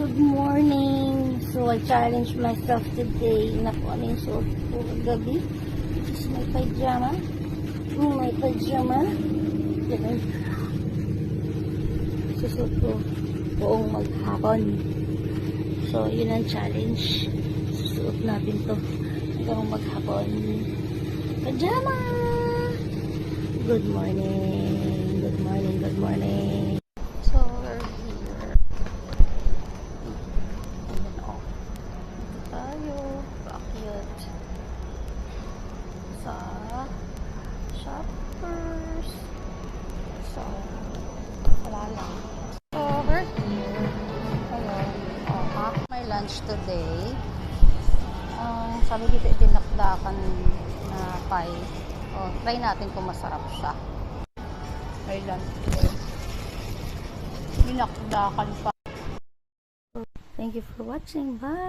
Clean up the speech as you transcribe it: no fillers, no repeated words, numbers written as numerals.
Good morning! So, I challenge myself today na kung ano yung suot ko gabi. This is my pajama. My pajama. Yan. Susuot ko buong maghapon. So, yun ang challenge. Susuot natin to hanggang maghapon. Pajama! Good morning! Good morning! Good morning! So, we're here. Ayan o. Dito tayo. Paakyat. Sa Shoppers. So, wala lang. So, we're here. Ayan. My lunch today. Sabi dito itinakdakan na pie. Try natin kung masarap siya. May lunch today. Tinakdakan pa. Thank you for watching. Bye!